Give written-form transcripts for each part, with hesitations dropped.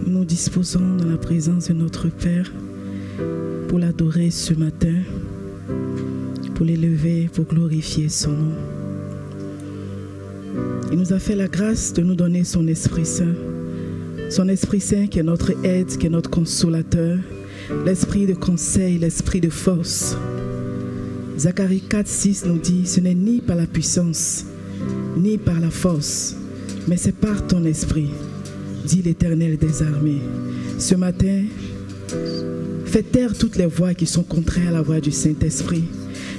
nous disposons dans la présence de notre Père pour l'adorer ce matin, pour l'élever, pour glorifier son nom. Il nous a fait la grâce de nous donner son Esprit Saint. Son Esprit Saint qui est notre aide, qui est notre consolateur, l'esprit de conseil, l'esprit de force. Zacharie 4:6 nous dit, ce n'est ni par la puissance, ni par la force, mais c'est par ton esprit, dit l'Éternel des armées. Ce matin, fais taire toutes les voix qui sont contraires à la voix du Saint-Esprit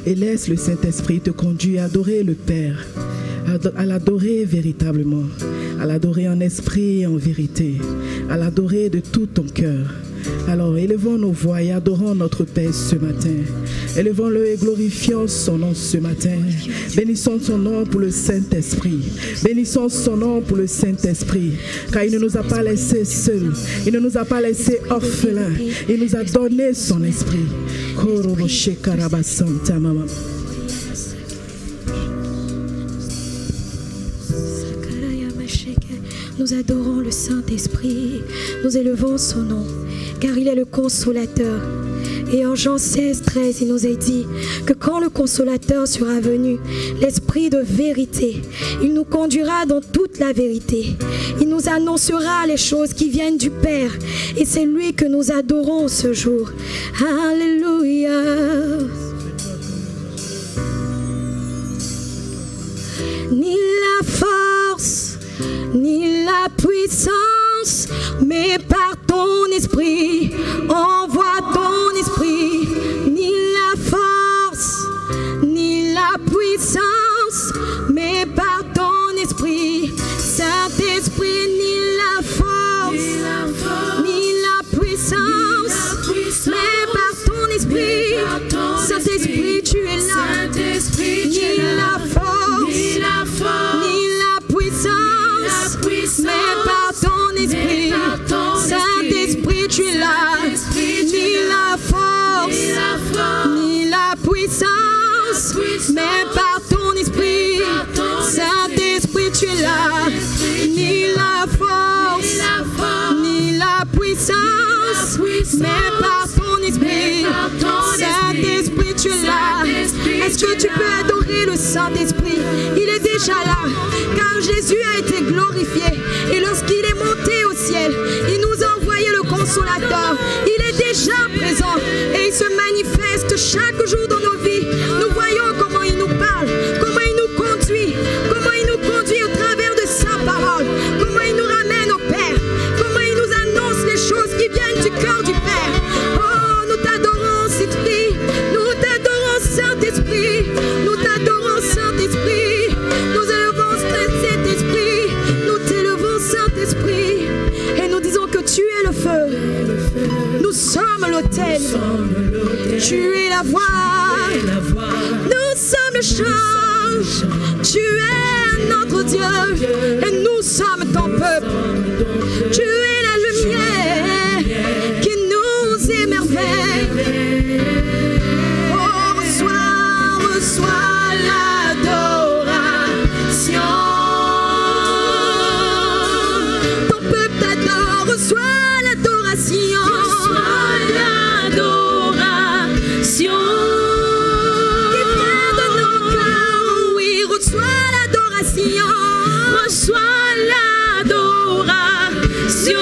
et laisse le Saint-Esprit te conduire à adorer le Père, à l'adorer véritablement, à l'adorer en esprit et en vérité, à l'adorer de tout ton cœur. Alors élevons nos voix et adorons notre Père ce matin. Élevons-le et glorifions son nom ce matin. Bénissons son nom pour le Saint-Esprit. Bénissons son nom pour le Saint-Esprit. Car il ne nous a pas laissés seuls. Il ne nous a pas laissés orphelins. Il nous a donné son esprit. Nous adorons le Saint-Esprit, nous élevons son nom, car il est le consolateur. Et en Jean 16:13, il nous est dit que quand le consolateur sera venu, l'Esprit de vérité, il nous conduira dans toute la vérité. Il nous annoncera les choses qui viennent du Père. Et c'est lui que nous adorons ce jour. Alléluia. Ni la force, ni la puissance, mais par ton esprit, envoie ton esprit. Ni la force, ni la puissance, mais par ton esprit. Saint-Esprit, ni la force, ni la puissance, mais par ton esprit. Saint-Esprit, tu es là. Ni la force, ni la puissance, mais par ton esprit. Saint-Esprit, tu es là. Ni la force, ni la puissance, mais par ton esprit. Saint-Esprit, tu es là. Ni la force, ni la puissance, mais par ton esprit. Saint-Esprit, tu es là. Est-ce que tu peux adorer le Saint-Esprit? Il est déjà là, car Jésus a été glorifié. Et lorsqu'il est monté au ciel, il nous a envoyé le Consolateur. Il est déjà présent et il se manifeste chaque jour dans nos vies. Nous voyons comment il nous parle, comment il nous conduit au travers de sa parole, comment il nous ramène au Père, comment il nous annonce les choses qui viennent du cœur du Père. Oh, nous t'adorons, Saint-Esprit, nous t'adorons, Saint-Esprit, nous t'adorons, Saint-Esprit, nous élevons Saint-Esprit, nous t'élevons, Saint-Esprit, et nous disons que tu es le feu, nous sommes l'autel, tu es la voix, nous sommes le chant, tu es notre Dieu, et nous sommes ton peuple, tu es la lumière qui nous émerveille. Oh, reçois l'adoration. Ton peuple t'adore, reçois l'adoration. Qui vient de nos cœurs, oui, reçois l'adoration. Reçois l'adoration.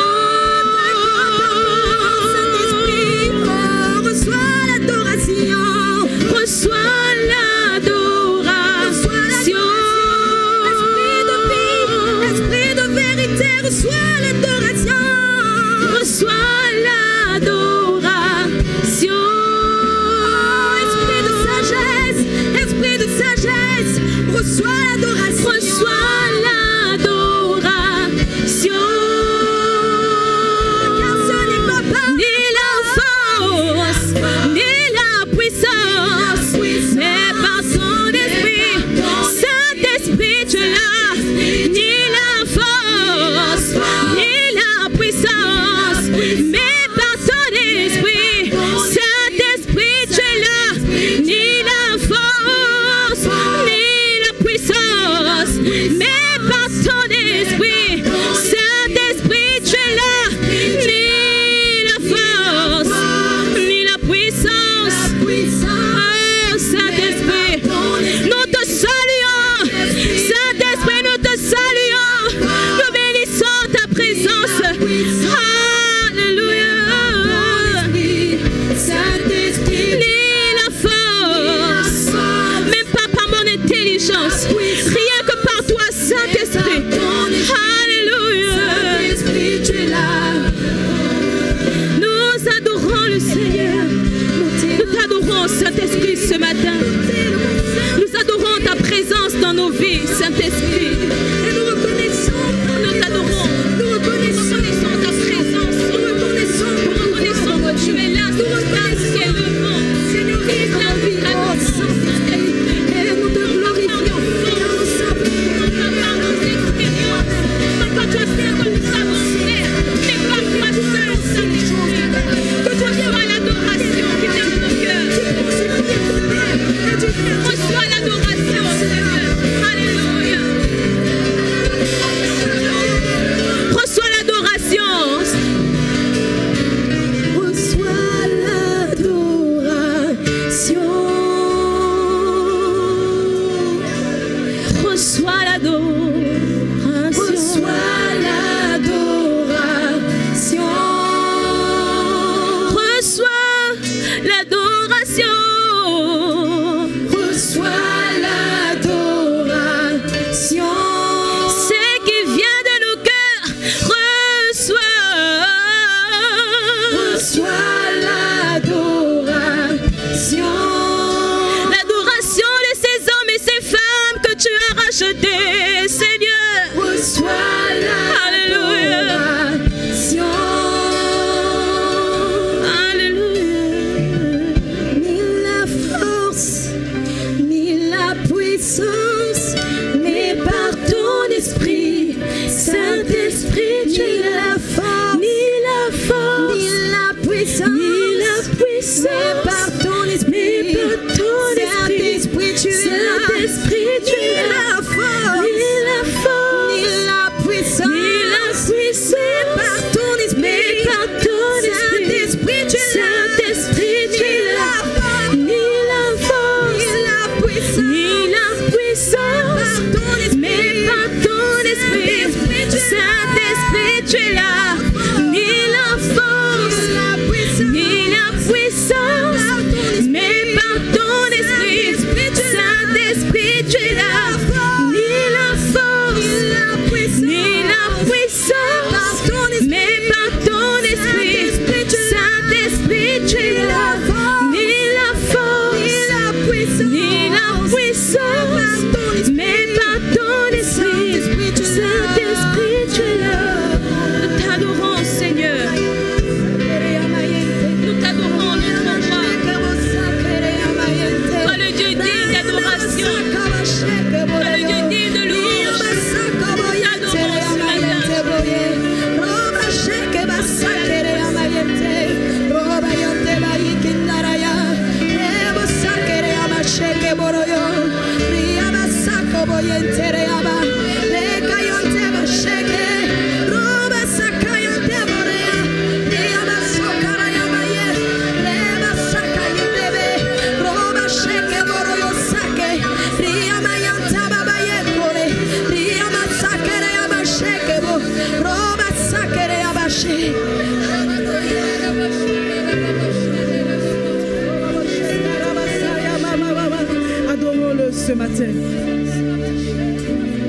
le Seigneur. Nous t'adorons, Saint-Esprit, ce matin. Nous adorons ta présence dans nos vies, Saint-Esprit. Nous t'adorons. Nous reconnaissons ta présence. Nous reconnaissons que tu es là. Qui est le vent. Seigneur, la vie, la Saint-Esprit. Et nous te glorifions. Non pas par nos expériences, non pas toi seul que nous savons faire, mais par toi seul, Saint-Esprit. Que toi sois l'adoration qui vient de nos cœurs. Reçois l'adoration, Seigneur. Alléluia. Reçois l'adoration. Reçois l'adoration. Reçois l'adoration. Reçois l'adoration. Reçois l'adoration. Reçois l'adoration. Ce qui vient de nos cœurs, reçois. Reçois l'adoration. L'adoration de ces hommes et ces femmes que tu as rachetés, Seigneur. Reçois l'adoration. Alléluia. Ni la force, ni la puissance, mais par ton esprit, Saint-Esprit, tu es la force, ni la force, ni la puissance, ni la puissance, mais par ton esprit, Saint-Esprit, tu es la force, ni la force, ni la puissance, ni la puissance, mais par ton esprit, Saint-Esprit, tu es la force, ni la force, ni la puissance, ni la puissance, mais par ton esprit, Saint-Esprit, tu es là, ni la force, ni la puissance, mais par ton esprit, Saint-Esprit, tu es là, ni la force, ni la puissance, mais par ton esprit, Saint-Esprit, tu es là, ni la force, ni la puissance, mais par ton esprit, Saint-Esprit, tu es là. Nous t'adorons, Seigneur. Nous t'adorons, notre roi. Toi le Dieu digne d'adoration. Toi le Dieu digne de louange. T'adorons ce matin. Adorons-le ce matin.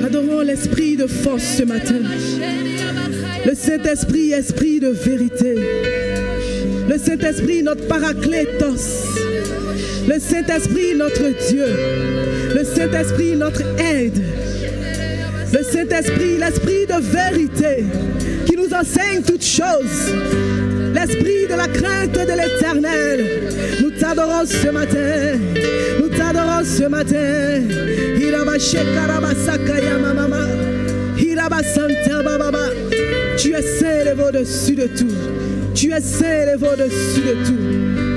Adorons l'esprit de force ce matin. Le Saint-Esprit, esprit de vérité. Le Saint-Esprit, notre paraclétos. Le Saint-Esprit, notre Dieu. Le Saint-Esprit, notre aide. Le Saint-Esprit, l'esprit de vérité qui nous enseigne toutes choses. L'esprit de la crainte de l'Éternel. Nous t'adorons ce matin. Nous t'adorons ce matin. Tu es saint, élevé au-dessus de tout. Tu es saint, élevé au-dessus de tout.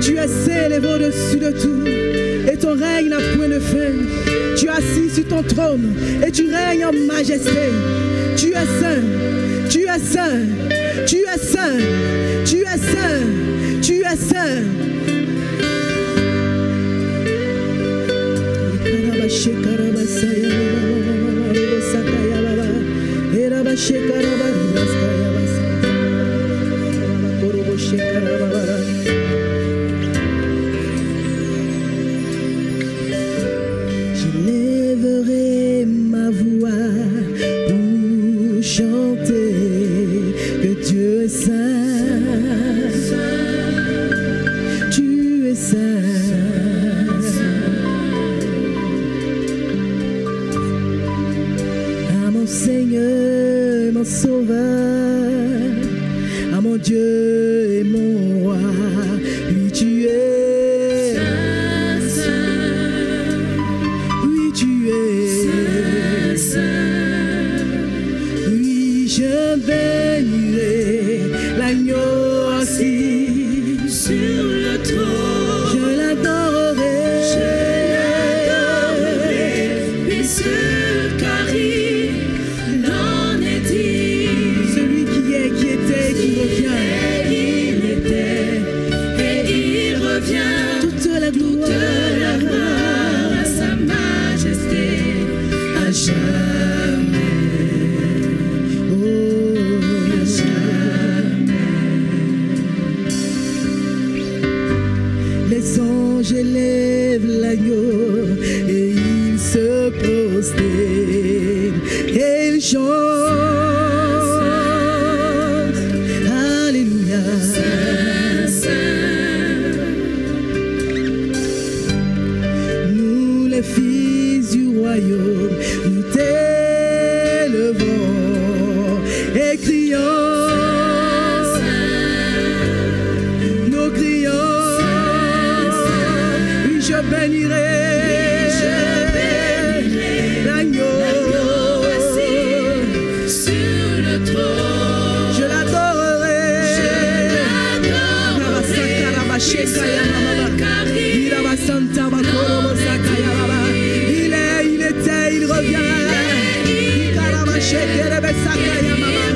Tu es saint, élevé au-dessus de tout. Et ton règne n'a point de fin. Tu es assis sur ton trône et tu règnes en majesté. Tu es saint. Tu es saint. Tu es saint. Tu es saint. Tu es saint. J'élèverai ma voix pour chanter que Dieu est saint. Dieu est mon roi, oui tu es Saint, oui tu es Saint, oui je bénirai l'agneau assis sur le trône. je l'adorerai Puisque car il en est dit, celui qui est, qui était, qui revient il était et il revient. toute la gloire De la gloire à sa majesté à jamais. À jamais. Les anges élèvent l'agneau et ils se prosternent et ils chantent. Alléluia. Saint, Saint, Nous les fils du royaume, nous t'élevons et crions. Nous crions, oui je bénirai l'agneau assis sur le trône. je l'adorerai Car il est, il était, il revient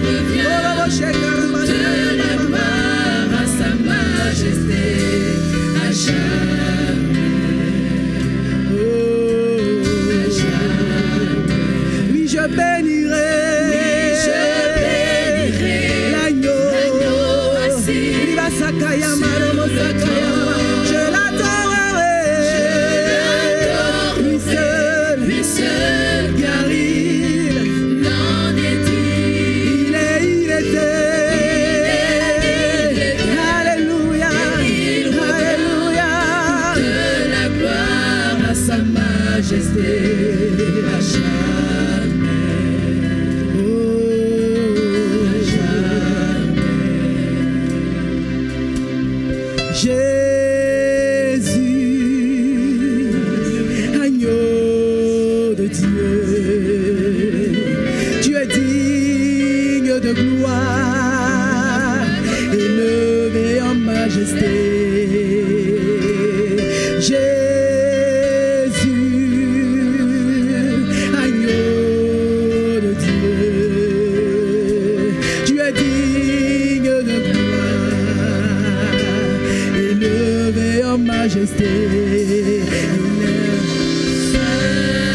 de la gloire à sa majesté à jamais. À jamais. oui je bénirai l'agneau assis je l'adorerai lui seul car il l'en est dit. il était alléluia alléluia De la gloire à sa majesté à jamais. À jamais. Jésus, agneau de Dieu, tu es digne de gloire, élevé en majesté. Jésus, agneau de Dieu, tu es digne de gloire, élevé en majesté.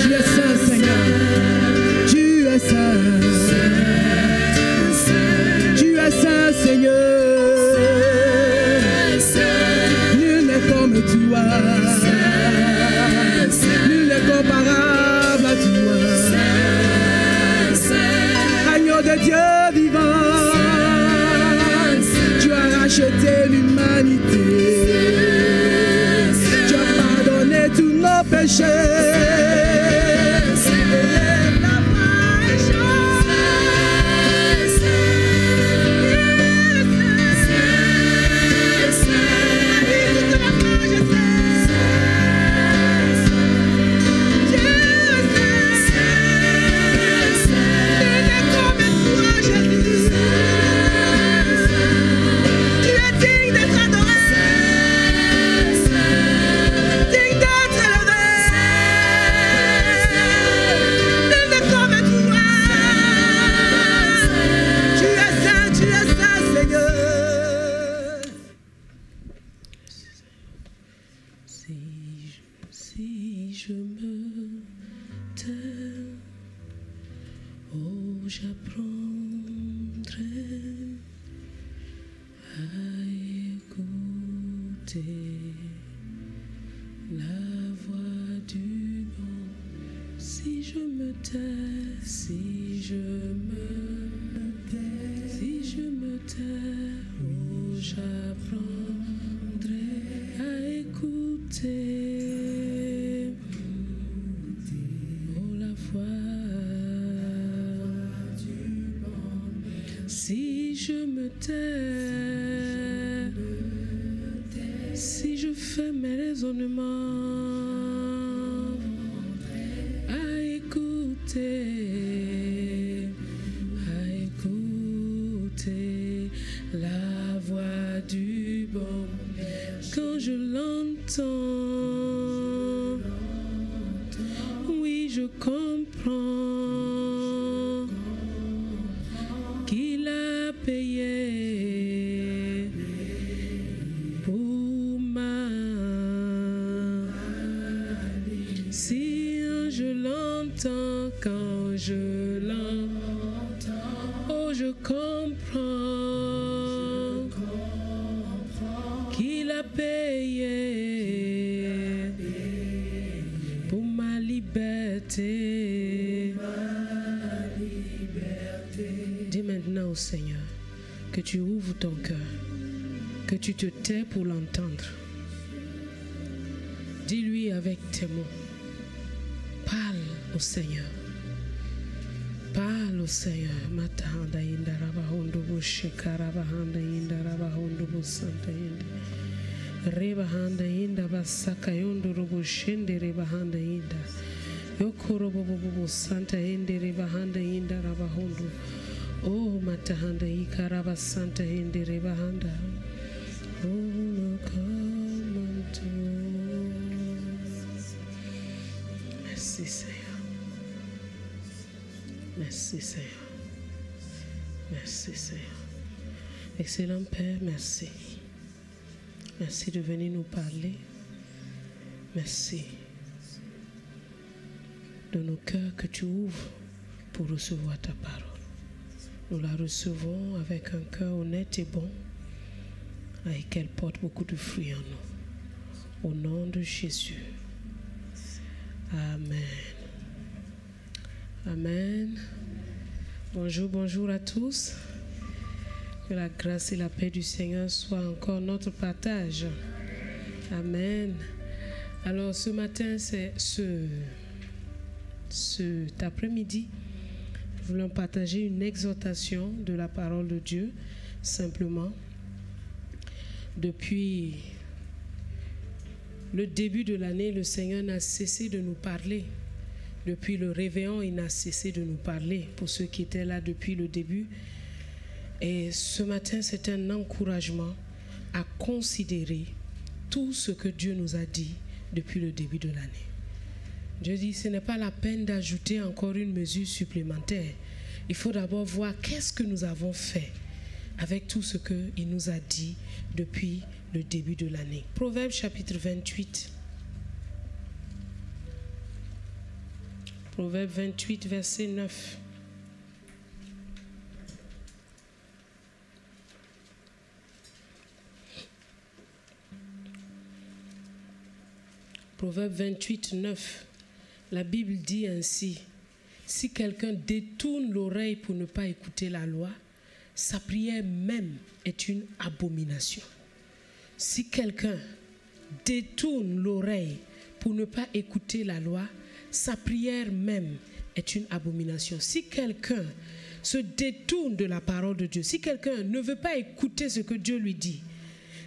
Tu es saint, Seigneur. Tu es saint. Tu es saint, Seigneur. Nul n'est comme toi. Nul n'est comparable à toi. Agneau de Dieu vivant, tu as racheté l'humanité. Tu as pardonné tous nos péchés. Si je me tais, oh j'apprendrai à écouter la voix du bon. Si je me tais, si je me tais, oh j'apprendrai à écouter. Si je me tais, si je fais mes raisonnements à écouter la voix du bon, quand je l'entends, oui, je comprends qu'il a payé pour ma. Si je l'entends, quand je l'entends, oh, je comprends qu'il a payé pour ma liberté. Dis maintenant au Seigneur que tu ouvres ton cœur, que tu te tais pour l'entendre. Dis-lui avec tes mots. Parle au Seigneur. Parle au Seigneur. Matahanda inda rabahondo bushikarabahanda inda rabahondo busanta inda. Rebahanda inda basaka yondo robushende rebahanda inda. Yokoro bobo busanta inde rebahanda inda rabahondo. Oh matahanda ikaraba santa inde rebahanda. Oh no come to. Merci Seigneur. Merci Seigneur. Merci Seigneur. Excellent Père, merci. Merci de venir nous parler. Merci de nos cœurs que tu ouvres pour recevoir ta parole. Nous la recevons avec un cœur honnête et bon, et qu'elle porte beaucoup de fruits en nous. Au nom de Jésus. Amen. Amen. Bonjour, bonjour à tous. Que la grâce et la paix du Seigneur soient encore notre partage. Amen. Alors ce matin, c'est cet après-midi, nous voulons partager une exhortation de la parole de Dieu, simplement. Depuis le début de l'année, le Seigneur n'a cessé de nous parler. Depuis le réveillon, il n'a cessé de nous parler, pour ceux qui étaient là depuis le début. Et ce matin, c'est un encouragement à considérer tout ce que Dieu nous a dit depuis le début de l'année. Dieu dit, ce n'est pas la peine d'ajouter encore une mesure supplémentaire. Il faut d'abord voir qu'est-ce que nous avons fait avec tout ce qu'il nous a dit depuis le début de l'année. Proverbe chapitre 28. Proverbe 28, verset 9. Proverbe 28, 9. La Bible dit ainsi: si quelqu'un détourne l'oreille pour ne pas écouter la loi, sa prière même est une abomination. Si quelqu'un détourne l'oreille pour ne pas écouter la loi, sa prière même est une abomination. Si quelqu'un se détourne de la parole de Dieu, si quelqu'un ne veut pas écouter ce que Dieu lui dit,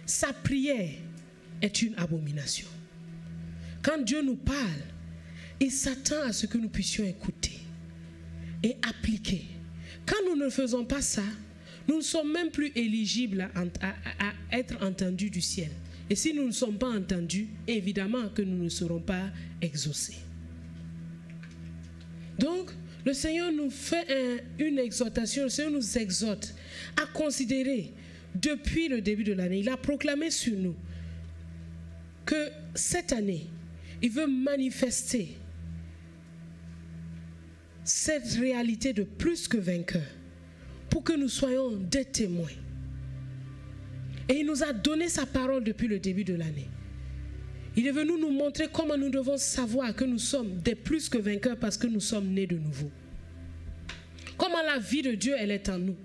sa prière est une abomination. Quand Dieu nous parle, il s'attend à ce que nous puissions écouter et appliquer. Quand nous ne faisons pas ça, nous ne sommes même plus éligibles à être entendus du ciel. Et si nous ne sommes pas entendus, évidemment que nous ne serons pas exaucés. Donc, le Seigneur nous fait une exhortation, le Seigneur nous exhorte à considérer depuis le début de l'année. Il a proclamé sur nous que cette année, il veut manifester cette réalité de plus que vainqueur pour que nous soyons des témoins. Et il nous a donné sa parole depuis le début de l'année. Il est venu nous montrer comment nous devons savoir que nous sommes des plus que vainqueurs parce que nous sommes nés de nouveau. Comment la vie de Dieu, elle est en nous.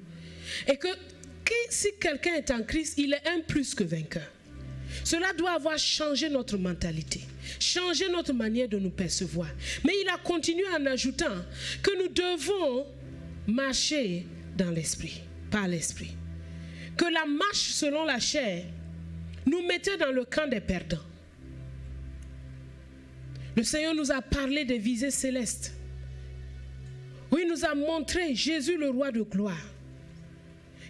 Et que si quelqu'un est en Christ, il est un plus que vainqueur. Cela doit avoir changé notre mentalité, changé notre manière de nous percevoir. Mais il a continué en ajoutant que nous devons marcher dans l'esprit, par l'esprit. que la marche selon la chair nous mettait dans le camp des perdants. Le Seigneur nous a parlé des visées célestes. Oui, il nous a montré Jésus le roi de gloire,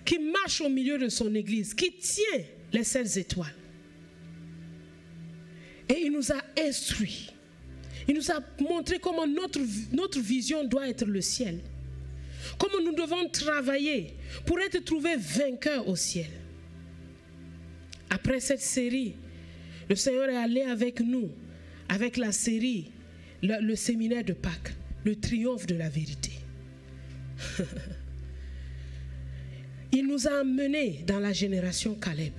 qui marche au milieu de son église, qui tient les 7 étoiles. Et il nous a instruits. Il nous a montré comment notre vision doit être le ciel. Comment nous devons travailler pour être trouvés vainqueurs au ciel. Après cette série, le Seigneur est allé avec nous, avec la série, le séminaire de Pâques, le triomphe de la vérité. Il nous a amenés dans la génération Caleb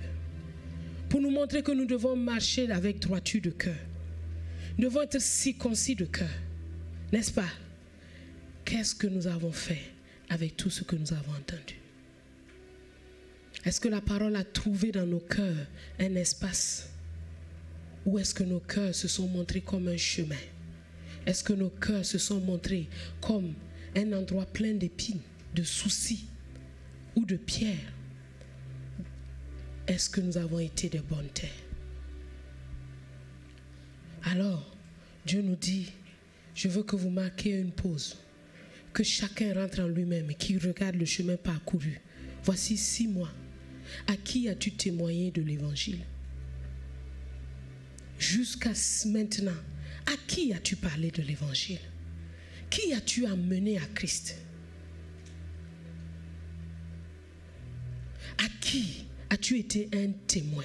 pour nous montrer que nous devons marcher avec droiture de cœur. Nous devons être circoncis de cœur. N'est-ce pas? Qu'est-ce que nous avons fait avec tout ce que nous avons entendu? Est-ce que la parole a trouvé dans nos cœurs un espace? Ou est-ce que nos cœurs se sont montrés comme un chemin? Est-ce que nos cœurs se sont montrés comme un endroit plein d'épines, de soucis ou de pierres? Est-ce que nous avons été des bonnes terres? Alors, Dieu nous dit, je veux que vous marquiez une pause, que chacun rentre en lui-même et qu'il regarde le chemin parcouru. Voici 6 mois. À qui as-tu témoigné de l'évangile? Jusqu'à maintenant, à qui as-tu parlé de l'évangile? Qui as-tu amené à Christ? À qui as-tu été un témoin?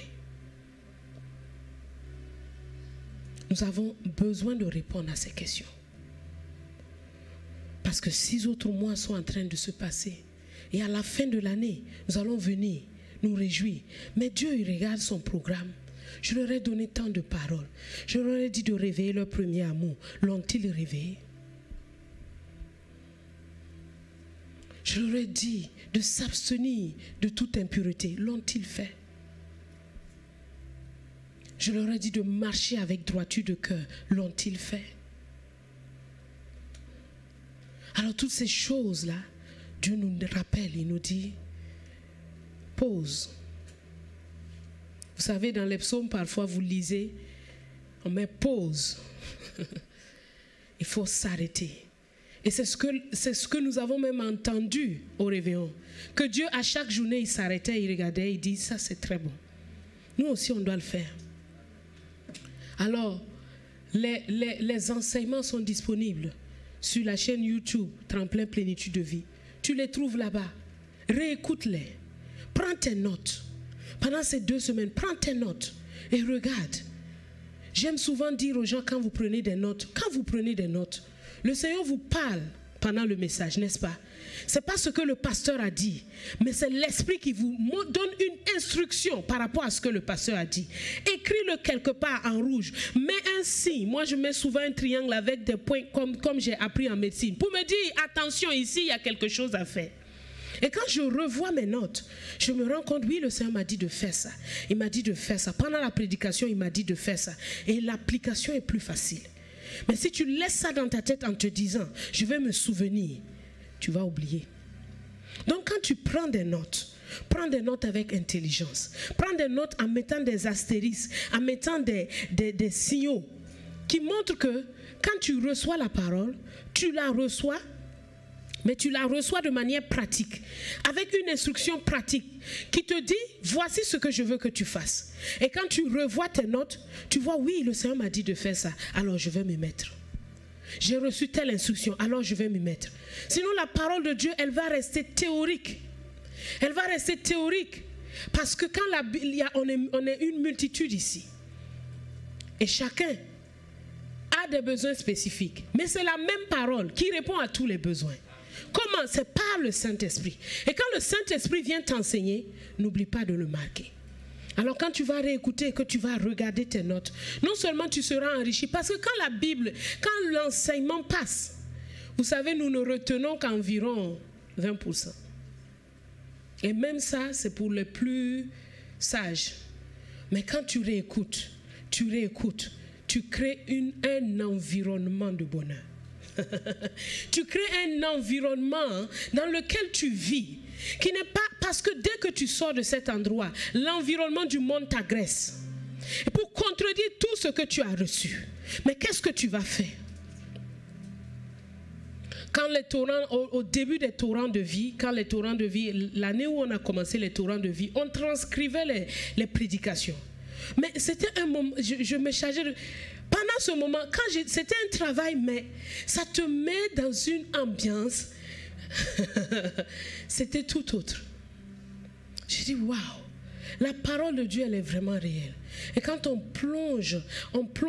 Nous avons besoin de répondre à ces questions. Parce que 6 autres mois sont en train de se passer. Et à la fin de l'année, nous allons venir nous réjouir. Mais Dieu, il regarde son programme. Je leur ai donné tant de paroles. Je leur ai dit de réveiller leur premier amour. L'ont-ils réveillé? Je leur ai dit de s'abstenir de toute impureté. L'ont-ils fait? Je leur ai dit de marcher avec droiture de cœur. L'ont-ils fait? Alors toutes ces choses-là, Dieu nous rappelle, il nous dit, pause. Vous savez, dans les psaumes, parfois vous lisez, on met pause. Il faut s'arrêter. Et c'est ce que nous avons même entendu au réveillon. Que Dieu, à chaque journée, il s'arrêtait, il regardait, il dit, ça c'est très bon. Nous aussi, on doit le faire. Alors, les enseignements sont disponibles sur la chaîne YouTube, Tremplin Plénitude de Vie. Tu les trouves là-bas. Réécoute-les. Prends tes notes. Pendant ces 2 semaines, prends tes notes et regarde. J'aime souvent dire aux gens quand vous prenez des notes, le Seigneur vous parle pendant le message, n'est-ce pas? Ce n'est pas ce que le pasteur a dit, mais c'est l'Esprit qui vous donne une instruction par rapport à ce que le pasteur a dit. Écris-le quelque part en rouge. Mets un signe. Moi, je mets souvent un triangle avec des points comme j'ai appris en médecine. Pour me dire, attention, ici, il y a quelque chose à faire. Et quand je revois mes notes, je me rends compte, oui, le Seigneur m'a dit de faire ça. Il m'a dit de faire ça. Pendant la prédication, il m'a dit de faire ça. Et l'application est plus facile. Mais si tu laisses ça dans ta tête en te disant, je vais me souvenir, tu vas oublier. Donc quand tu prends des notes avec intelligence. Prends des notes en mettant des astérisques, en mettant des signaux qui montrent que quand tu reçois la parole, tu la reçois, mais tu la reçois de manière pratique, avec une instruction pratique qui te dit, voici ce que je veux que tu fasses. Et quand tu revois tes notes, tu vois, oui, le Seigneur m'a dit de faire ça, alors je vais m'y mettre. J'ai reçu telle instruction, alors je vais m'y mettre. Sinon, la parole de Dieu, elle va rester théorique. Elle va rester théorique. Parce que quand on est une multitude ici, et chacun a des besoins spécifiques, mais c'est la même parole qui répond à tous les besoins. Comment? C'est par le Saint-Esprit. Et quand le Saint-Esprit vient t'enseigner, n'oublie pas de le marquer. Alors quand tu vas réécouter, que tu vas regarder tes notes, non seulement tu seras enrichi, parce que quand la Bible, quand l'enseignement passe, vous savez, nous ne retenons qu'environ 20%. Et même ça, c'est pour les plus sages. Mais quand tu réécoutes, tu crées un environnement de bonheur. Tu crées un environnement dans lequel tu vis, qui n'est pas Parce que dès que tu sors de cet endroit, l'environnement du monde t'agresse. Et pour contredire tout ce que tu as reçu, mais qu'est-ce que tu vas faire? Quand les torrents, au début des torrents de vie, l'année où on a commencé les torrents de vie, on transcrivait les prédications. Mais c'était un moment, je me chargeais de... Pendant ce moment, c'était un travail, mais ça te met dans une ambiance. C'était tout autre. J'ai dit, waouh, la parole de Dieu, elle est vraiment réelle. Et quand on plonge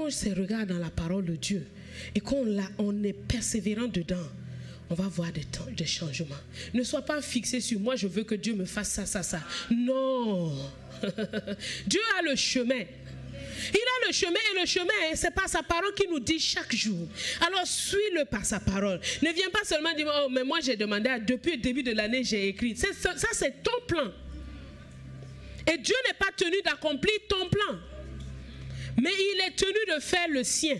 ses regards dans la parole de Dieu, et on est persévérant dedans, on va voir des changements. Ne sois pas fixé sur moi, je veux que Dieu me fasse ça, ça, ça. Non. Dieu a le chemin. Il a le chemin, et le chemin, c'est par sa parole qu'il nous dit chaque jour. Alors suis-le par sa parole. Ne viens pas seulement dire, oh, mais moi j'ai demandé, depuis le début de l'année j'ai écrit. Ça c'est ton plan. Et Dieu n'est pas tenu d'accomplir ton plan. Mais il est tenu de faire le sien.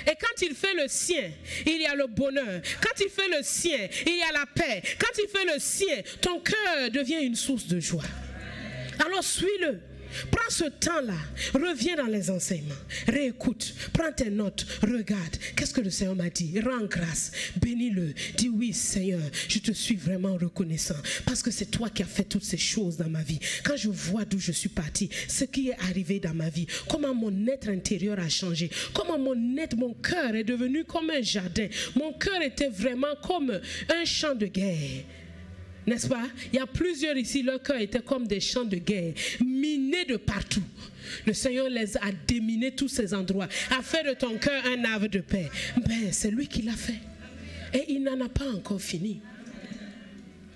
Et quand il fait le sien, il y a le bonheur. Quand il fait le sien, il y a la paix. Quand il fait le sien, ton cœur devient une source de joie. Alors suis-le. Prends ce temps-là, reviens dans les enseignements, réécoute, prends tes notes, regarde, qu'est-ce que le Seigneur m'a dit, rends grâce, bénis-le, dis oui Seigneur, je te suis vraiment reconnaissant, parce que c'est toi qui as fait toutes ces choses dans ma vie. Quand je vois d'où je suis parti, ce qui est arrivé dans ma vie, comment mon être intérieur a changé, comment mon cœur est devenu comme un jardin, mon cœur était vraiment comme un champ de guerre. N'est-ce pas? Il y a plusieurs ici, leur cœur était comme des champs de guerre, minés de partout. Le Seigneur les a déminés tous ces endroits, a fait de ton cœur un havre de paix. Ben, c'est lui qui l'a fait. Et il n'en a pas encore fini.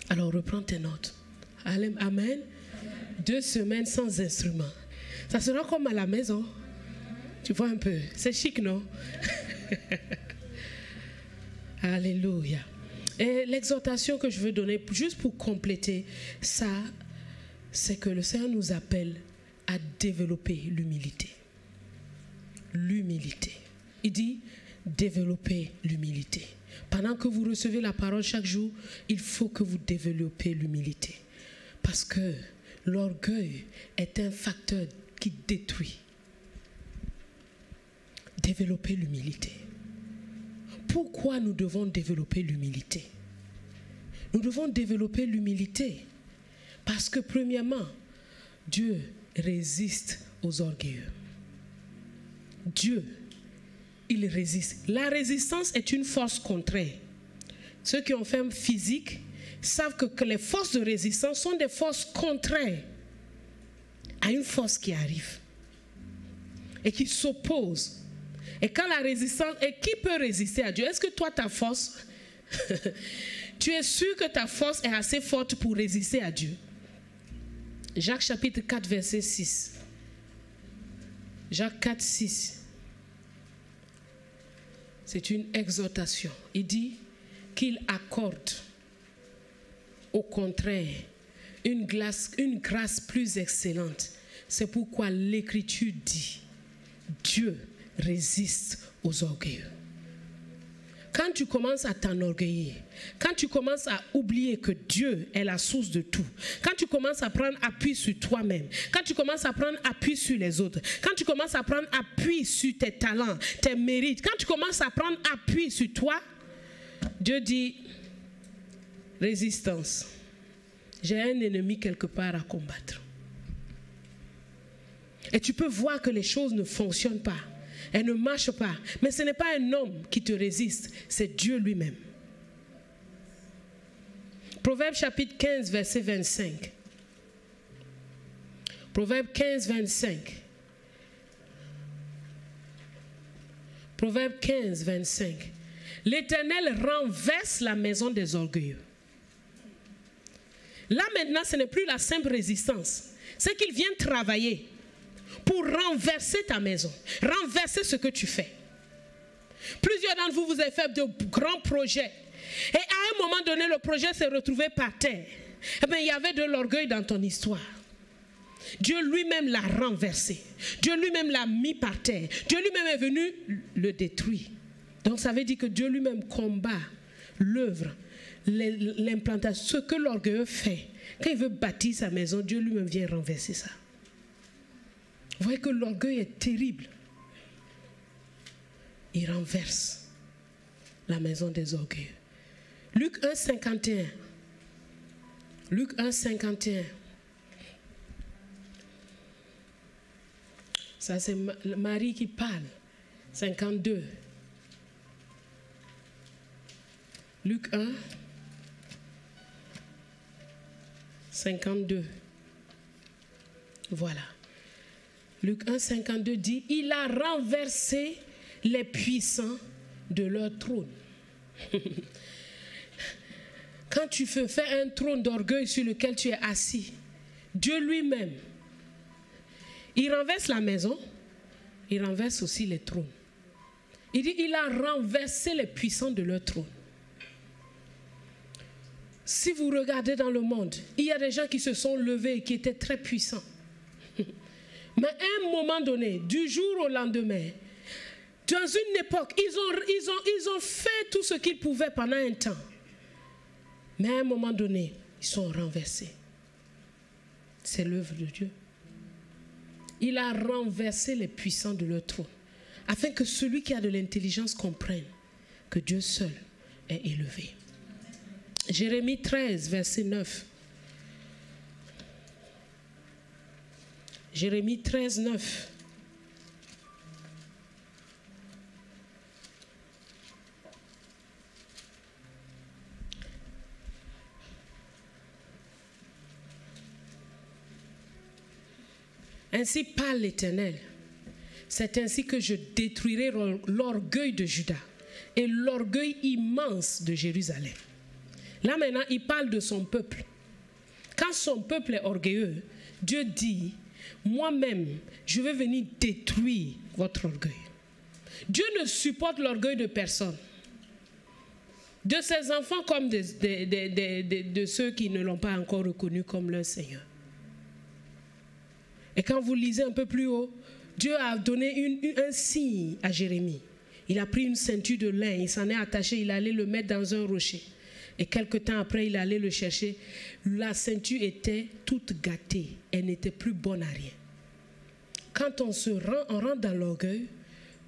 Alors reprends tes notes. Amen. 2 semaines sans instrument. Ça sera comme à la maison. Tu vois un peu. C'est chic, non? Alléluia. Et l'exhortation que je veux donner, juste pour compléter ça, c'est que le Seigneur nous appelle à développer l'humilité. L'humilité. Il dit, développer l'humilité. Pendant que vous recevez la parole chaque jour, il faut que vous développez l'humilité. Parce que l'orgueil est un facteur qui détruit. Développer l'humilité. Pourquoi nous devons développer l'humilité? Nous devons développer l'humilité parce que premièrement, Dieu résiste aux orgueilleux. Dieu, il résiste. La résistance est une force contraire. Ceux qui ont fait physique savent que les forces de résistance sont des forces contraires à une force qui arrive et qui s'oppose. Et quand la résistance, et qui peut résister à Dieu? Est-ce que toi, ta force, tu es sûr que ta force est assez forte pour résister à Dieu? Jacques chapitre 4, verset 6. Jacques 4, 6. C'est une exhortation. Il dit qu'il accorde, au contraire, une grâce plus excellente. C'est pourquoi l'Écriture dit, Dieu résiste aux orgueilleux. Quand tu commences à t'enorgueillir, quand tu commences à oublier que Dieu est la source de tout, quand tu commences à prendre appui sur toi-même, quand tu commences à prendre appui sur les autres, quand tu commences à prendre appui sur tes talents, tes mérites, quand tu commences à prendre appui sur toi, Dieu dit, résistance. J'ai un ennemi quelque part à combattre. Et tu peux voir que les choses ne fonctionnent pas. Elle ne marche pas. Mais ce n'est pas un homme qui te résiste, c'est Dieu lui-même. Proverbe chapitre 15, verset 25. Proverbe 15, 25. Proverbe 15, 25. L'Éternel renverse la maison des orgueilleux. Là maintenant, ce n'est plus la simple résistance. C'est qu'il vient travailler pour renverser ta maison, renverser ce que tu fais. Plusieurs d'entre vous, vous avez fait de grands projets. Et à un moment donné, le projet s'est retrouvé par terre. Eh bien, il y avait de l'orgueil dans ton histoire. Dieu lui-même l'a renversé. Dieu lui-même l'a mis par terre. Dieu lui-même est venu le détruire. Donc ça veut dire que Dieu lui-même combat l'œuvre l'implantation, ce que l'orgueilleux fait, quand il veut bâtir sa maison, Dieu lui-même vient renverser ça. Vous voyez que l'orgueil est terrible. Il renverse la maison des orgueilleux. Luc 1, 51. Luc 1, 51. Ça, c'est Marie qui parle. 52. Luc 1, 52. Voilà. Luc 1, 52 dit, il a renversé les puissants de leur trône. Quand tu fais un trône d'orgueil sur lequel tu es assis, Dieu lui-même, il renverse la maison, il renverse aussi les trônes. Il dit, il a renversé les puissants de leur trône. Si vous regardez dans le monde, il y a des gens qui se sont levés et qui étaient très puissants. Mais à un moment donné, du jour au lendemain, dans une époque, ils ont fait tout ce qu'ils pouvaient pendant un temps. Mais à un moment donné, ils sont renversés. C'est l'œuvre de Dieu. Il a renversé les puissants de leur trône, afin que celui qui a de l'intelligence comprenne que Dieu seul est élevé. Jérémie 13, verset 9. Jérémie 13, 9. Ainsi parle l'Éternel. C'est ainsi que je détruirai l'orgueil de Juda et l'orgueil immense de Jérusalem. Là maintenant, il parle de son peuple. Quand son peuple est orgueilleux, Dieu dit, moi-même, je vais venir détruire votre orgueil. Dieu ne supporte l'orgueil de personne. De ses enfants comme de ceux qui ne l'ont pas encore reconnu comme leur Seigneur. Et quand vous lisez un peu plus haut, Dieu a donné un signe à Jérémie. Il a pris une ceinture de lin, il s'en est attaché, il allait le mettre dans un rocher. Et quelque temps après, il allait le chercher. La ceinture était toute gâtée. Elle n'était plus bonne à rien. Quand on rentre dans l'orgueil,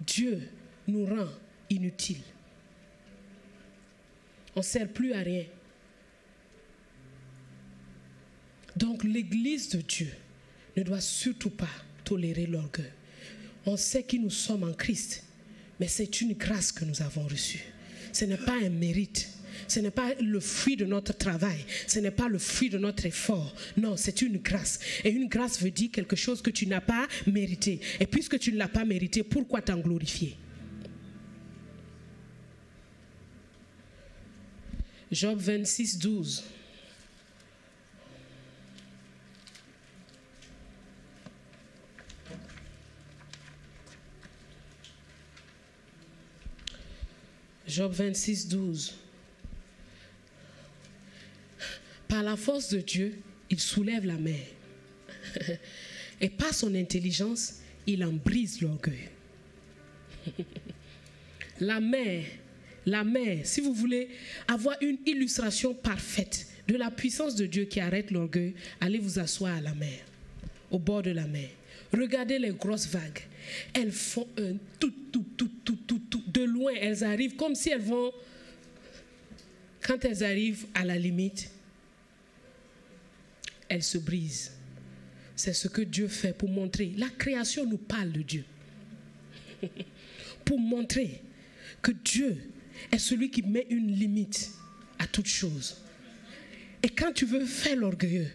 Dieu nous rend inutiles. On ne sert plus à rien. Donc l'église de Dieu ne doit surtout pas tolérer l'orgueil. On sait qui nous sommes en Christ, mais c'est une grâce que nous avons reçue. Ce n'est pas un mérite. Ce n'est pas le fruit de notre travail. Ce n'est pas le fruit de notre effort. Non, c'est une grâce. Et une grâce veut dire quelque chose que tu n'as pas mérité. Et puisque tu ne l'as pas mérité, pourquoi t'en glorifier? Job 26, 12. Job 26, 12. Par la force de Dieu, il soulève la mer. Et par son intelligence, il en brise l'orgueil. La mer, si vous voulez avoir une illustration parfaite de la puissance de Dieu qui arrête l'orgueil, allez vous asseoir à la mer, au bord de la mer. Regardez les grosses vagues. Elles font un tout. De loin, elles arrivent comme si elles vont... Quand elles arrivent à la limite, elles se brisent. C'est ce que Dieu fait pour montrer. La création nous parle de Dieu. Pour montrer que Dieu est celui qui met une limite à toute chose. Et quand tu veux faire l'orgueilleux,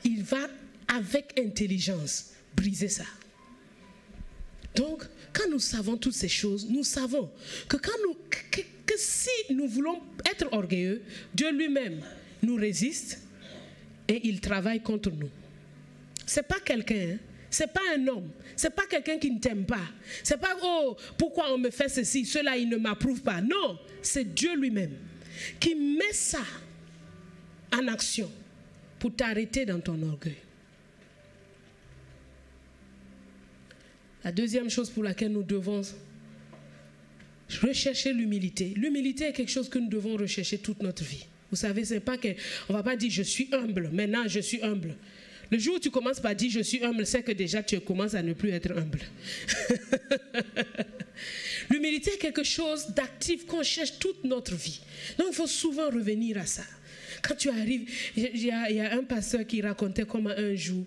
il va avec intelligence briser ça. Donc, quand nous savons toutes ces choses, nous savons que, que si nous voulons être orgueilleux, Dieu lui-même nous résiste et il travaille contre nous. Ce n'est pas quelqu'un, hein? Ce n'est pas un homme, ce n'est pas quelqu'un qui ne t'aime pas. Ce n'est pas, oh, pourquoi on me fait ceci, cela, il ne m'approuve pas. Non, c'est Dieu lui-même qui met ça en action pour t'arrêter dans ton orgueil. La deuxième chose pour laquelle nous devons rechercher l'humilité. L'humilité est quelque chose que nous devons rechercher toute notre vie. Vous savez, c'est pas que, on va pas dire je suis humble, maintenant je suis humble. Le jour où tu commences par dire je suis humble, c'est que déjà tu commences à ne plus être humble. L'humilité est quelque chose d'actif qu'on cherche toute notre vie. Donc il faut souvent revenir à ça. Quand tu arrives, il y a un pasteur qui racontait comment un jour,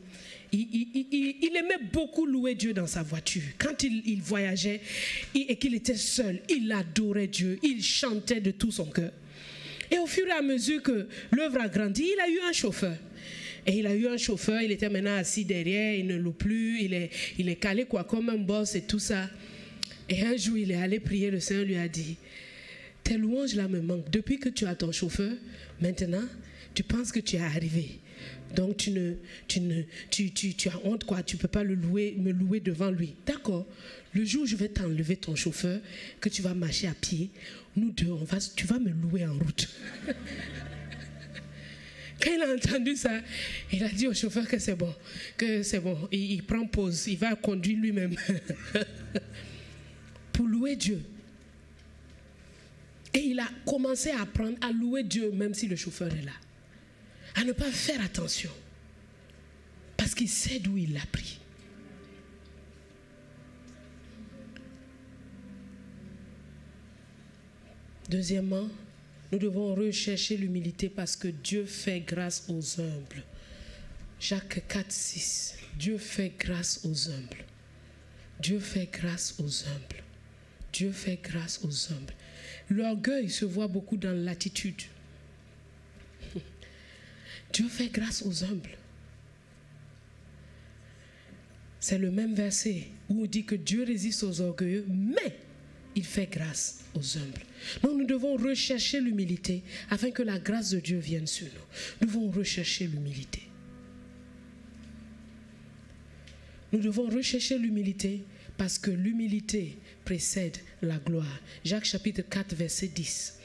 il aimait beaucoup louer Dieu dans sa voiture. Quand il voyageait et qu'il était seul, il adorait Dieu, il chantait de tout son cœur. Et au fur et à mesure que l'œuvre a grandi, il a eu un chauffeur. Et il a eu un chauffeur, il était maintenant assis derrière, il ne loue plus, il est calé quoi, comme un boss et tout ça. Et un jour, il est allé prier, le Seigneur lui a dit, tes louanges là me manquent. Depuis que tu as ton chauffeur, maintenant, tu penses que tu es arrivé. Donc tu as honte quoi, tu ne peux pas me louer devant lui. D'accord, le jour où je vais t'enlever ton chauffeur, que tu vas marcher à pied, nous deux, tu vas me louer en route. Quand il a entendu ça, il a dit au chauffeur que c'est bon, il prend pause, il va conduire lui-même pour louer Dieu. Et il a commencé à apprendre à louer Dieu même si le chauffeur est là. À ne pas faire attention. Parce qu'il sait d'où il l'a pris. Deuxièmement, nous devons rechercher l'humilité parce que Dieu fait grâce aux humbles. Jacques 4, 6. Dieu fait grâce aux humbles. Dieu fait grâce aux humbles. Dieu fait grâce aux humbles. L'orgueil se voit beaucoup dans l'attitude. Dieu fait grâce aux humbles. C'est le même verset où on dit que Dieu résiste aux orgueilleux, mais il fait grâce aux humbles. Donc nous devons rechercher l'humilité afin que la grâce de Dieu vienne sur nous. Nous devons rechercher l'humilité. Nous devons rechercher l'humilité parce que l'humilité précède la gloire. Jacques chapitre 4 verset 10.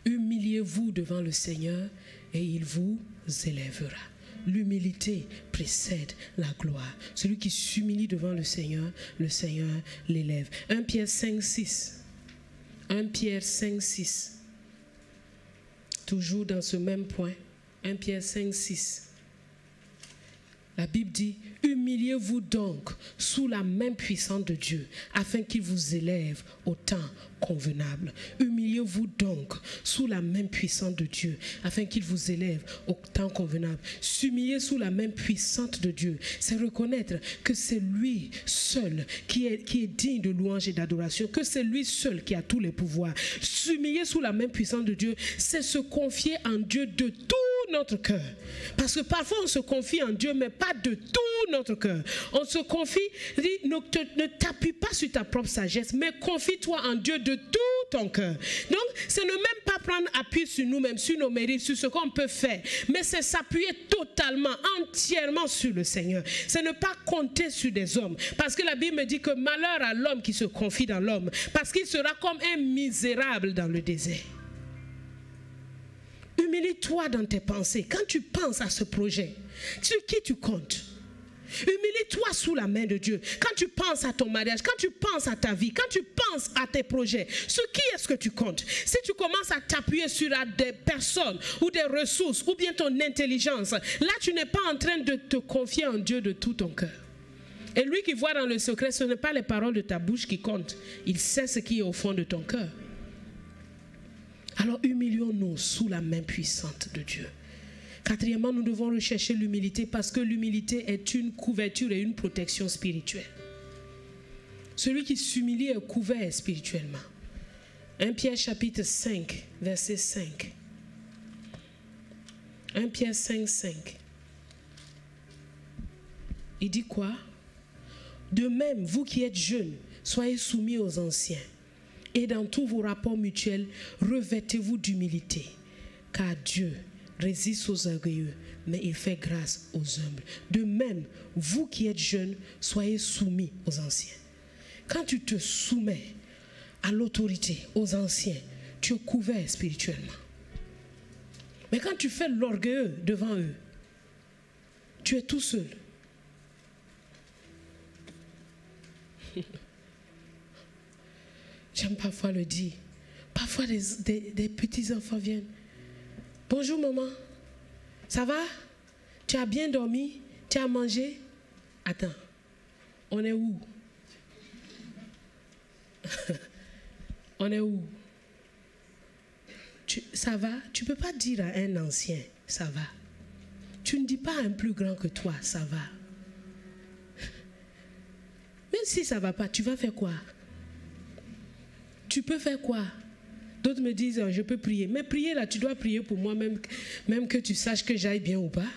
Humiliez-vous devant le Seigneur et il vous élèvera. L'humilité précède la gloire. Celui qui s'humilie devant le Seigneur l'élève. 1 Pierre 5, 6. 1 Pierre 5, 6. Toujours dans ce même point. 1 Pierre 5, 6. La Bible dit, humiliez-vous donc sous la main puissante de Dieu, afin qu'il vous élève au temps convenable. Humiliez-vous donc sous la main puissante de Dieu, afin qu'il vous élève au temps convenable. S'humilier sous la main puissante de Dieu, c'est reconnaître que c'est lui seul qui est digne de louange et d'adoration, que c'est lui seul qui a tous les pouvoirs. S'humilier sous la main puissante de Dieu, c'est se confier en Dieu de tout notre cœur. Parce que parfois on se confie en Dieu, mais pas de tout notre cœur. On se confie, dit, ne t'appuie pas sur ta propre sagesse, mais confie-toi en Dieu de tout ton cœur. Donc, c'est ne même pas prendre appui sur nous-mêmes, sur nos mérites, sur ce qu'on peut faire, mais c'est s'appuyer totalement, entièrement sur le Seigneur. C'est ne pas compter sur des hommes. Parce que la Bible me dit que malheur à l'homme qui se confie dans l'homme, parce qu'il sera comme un misérable dans le désert. Humilie-toi dans tes pensées. Quand tu penses à ce projet, sur qui tu comptes? Humilie-toi sous la main de Dieu. Quand tu penses à ton mariage, quand tu penses à ta vie, quand tu penses à tes projets, sur qui est-ce que tu comptes? Si tu commences à t'appuyer sur des personnes ou des ressources ou bien ton intelligence, là tu n'es pas en train de te confier en Dieu de tout ton cœur. Et lui qui voit dans le secret, ce n'est pas les paroles de ta bouche qui comptent. Il sait ce qui est au fond de ton cœur. Alors humilions-nous sous la main puissante de Dieu. Quatrièmement, nous devons rechercher l'humilité parce que l'humilité est une couverture et une protection spirituelle. Celui qui s'humilie est couvert spirituellement. 1 Pierre chapitre 5, verset 5. 1 Pierre 5, 5. Il dit quoi? De même, vous qui êtes jeunes, soyez soumis aux anciens. Et dans tous vos rapports mutuels, revêtez-vous d'humilité. Car Dieu résiste aux orgueilleux, mais il fait grâce aux humbles. De même, vous qui êtes jeunes, soyez soumis aux anciens. Quand tu te soumets à l'autorité, aux anciens, tu es couvert spirituellement. Mais quand tu fais l'orgueilleux devant eux, tu es tout seul. J'aime parfois le dire. Parfois, des petits-enfants viennent. Bonjour, maman. Ça va? Tu as bien dormi? Tu as mangé? Attends, on est où? On est où? Ça va? Tu ne peux pas dire à un ancien, ça va. Tu ne dis pas à un plus grand que toi, ça va. Même si ça ne va pas, tu vas faire quoi? Tu peux faire quoi? D'autres me disent, je peux prier. Mais prier là, tu dois prier pour moi, même que tu saches que j'aille bien ou pas.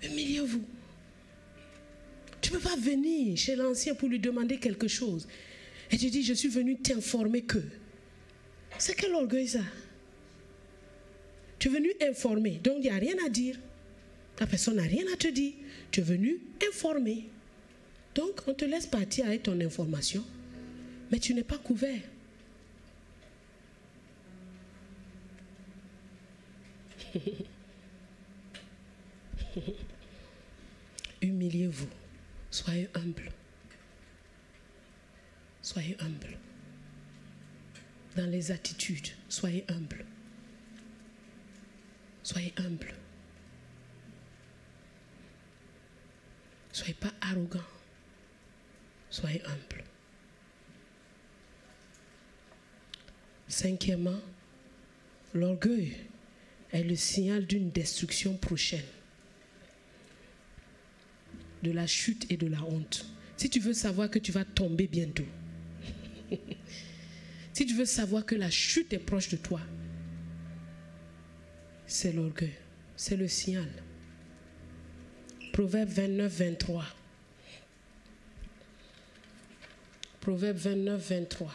Humiliez-vous. Tu ne peux pas venir chez l'ancien pour lui demander quelque chose. Et tu dis, je suis venu t'informer que. C'est quel orgueil ça? Tu es venu informer, donc il n'y a rien à dire. La personne n'a rien à te dire. Tu es venu informer. Donc on te laisse partir avec ton information, mais tu n'es pas couvert. Humiliez-vous. Soyez humble. Soyez humble. Dans les attitudes, soyez humble. Soyez humble. Soyez pas arrogant. Soyez humble. Cinquièmement, l'orgueil est le signal d'une destruction prochaine, de la chute et de la honte. Si tu veux savoir que tu vas tomber bientôt, si tu veux savoir que la chute est proche de toi, c'est l'orgueil, c'est le signal. Proverbe 29, 23. Proverbe 29, 23.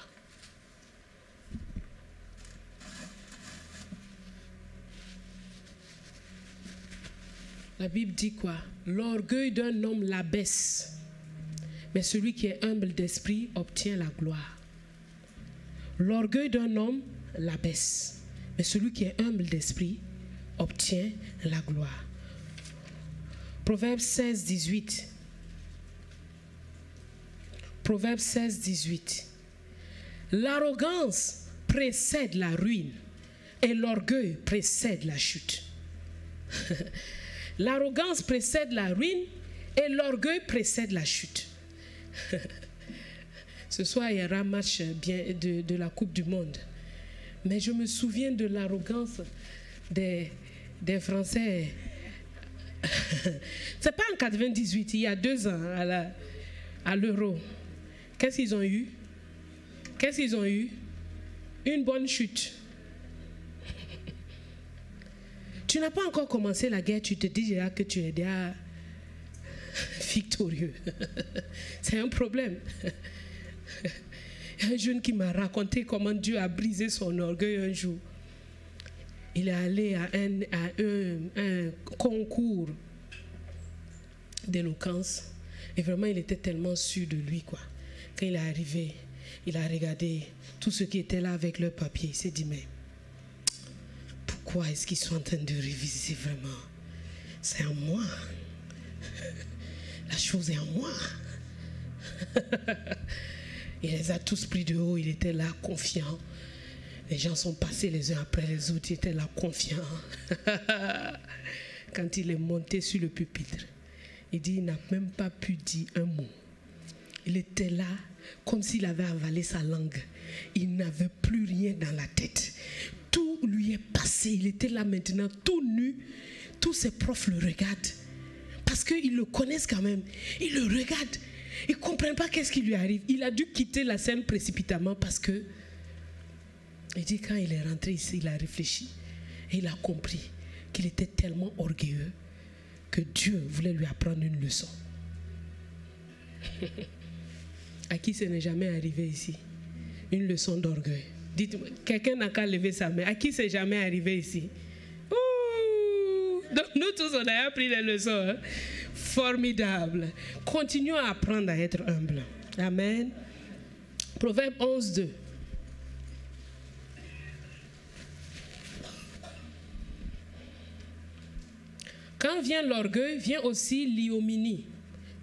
La Bible dit quoi? L'orgueil d'un homme l'abaisse, mais celui qui est humble d'esprit obtient la gloire. L'orgueil d'un homme l'abaisse, mais celui qui est humble d'esprit obtient la gloire. Proverbe 16, 18. Proverbe 16, 18. L'arrogance précède la ruine et l'orgueil précède la chute. L'arrogance précède la ruine et l'orgueil précède la chute. Ce soir, il y aura un match de la Coupe du Monde. Mais je me souviens de l'arrogance des Français. C'est pas en 98, il y a 2 ans à l'Euro. Qu'est-ce qu'ils ont eu? Qu'est-ce qu'ils ont eu? Une bonne chute. Tu n'as pas encore commencé la guerre, tu te dis déjà que tu es déjà victorieux. C'est un problème. Il y a un jeune qui m'a raconté comment Dieu a brisé son orgueil un jour. Il est allé à un concours d'éloquence et vraiment il était tellement sûr de lui quoi. Quand il est arrivé, il a regardé tous ceux qui étaient là avec leur papier. Il s'est dit mais pourquoi est-ce qu'ils sont en train de réviser vraiment? C'est en moi. La chose est en moi. Il les a tous pris de haut, il était là confiant. Les gens sont passés les uns après les autres, il était là confiant. Quand il est monté sur le pupitre, il dit il n'a même pas pu dire un mot. Il était là comme s'il avait avalé sa langue. Il n'avait plus rien dans la tête. Tout lui est passé. Il était là maintenant tout nu. Tous ses profs le regardent. Parce qu'ils le connaissent quand même. Ils le regardent. Ils ne comprennent pas qu'est-ce qui lui arrive. Il a dû quitter la scène précipitamment parce que il dit quand il est rentré ici, il a réfléchi. Et il a compris qu'il était tellement orgueilleux que Dieu voulait lui apprendre une leçon. À qui ce n'est jamais arrivé ici? Une leçon d'orgueil. Dites-moi, quelqu'un n'a qu'à lever sa main. À qui c'est jamais arrivé ici? Ouh! Donc nous tous, on a appris les leçons. Hein? Formidable. Continuons à apprendre à être humble. Amen. Proverbe 11, 2. Quand vient l'orgueil, vient aussi l'ignominie.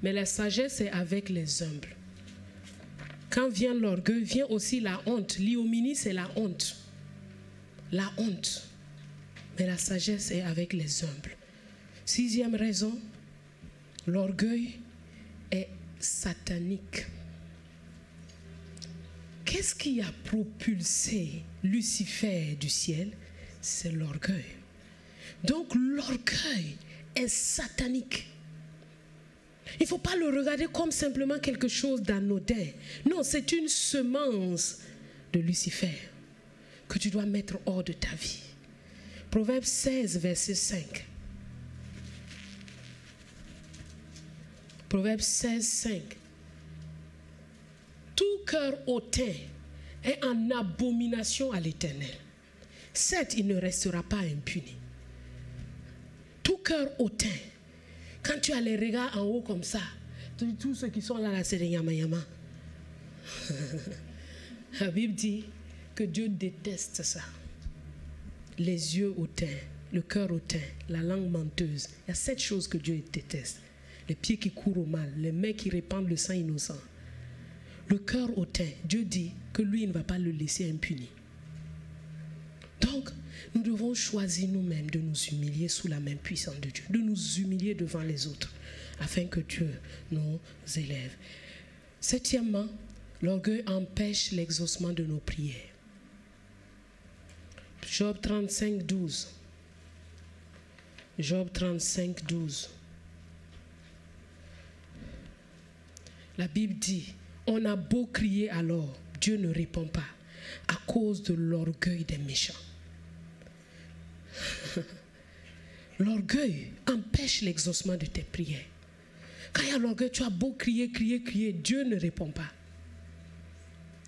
Mais la sagesse est avec les humbles. quand vient l'orgueil, vient aussi la honte. L'ignominie, c'est la honte. La honte. Mais la sagesse est avec les humbles. 6e raison, l'orgueil est satanique. Qu'est-ce qui a propulsé Lucifer du ciel? C'est l'orgueil. Donc l'orgueil est satanique. Il ne faut pas le regarder comme simplement quelque chose d'anodin. Non, c'est une semence de Lucifer que tu dois mettre hors de ta vie. Proverbe 16, verset 5. Proverbe 16, 5. Tout cœur hautain est en abomination à l'Éternel. Certes, il ne restera pas impuni. Tout cœur hautain. Quand tu as les regards en haut comme ça, tous ceux qui sont là, c'est des yama-yama. La Bible dit que Dieu déteste ça. Les yeux hautains, le cœur hautain, la langue menteuse. Il y a 7 choses que Dieu déteste. Les pieds qui courent au mal, les mains qui répandent le sang innocent. Le cœur hautain, Dieu dit que lui, il ne va pas le laisser impuni. Donc, nous devons choisir nous-mêmes de nous humilier sous la main puissante de Dieu, de nous humilier devant les autres, afin que Dieu nous élève. 7e, l'orgueil empêche l'exaucement de nos prières. Job 35, 12. Job 35, 12. La Bible dit, on a beau crier alors, Dieu ne répond pas à cause de l'orgueil des méchants. L'orgueil empêche l'exaucement de tes prières. Quand il y a l'orgueil, tu as beau crier, crier, crier, Dieu ne répond pas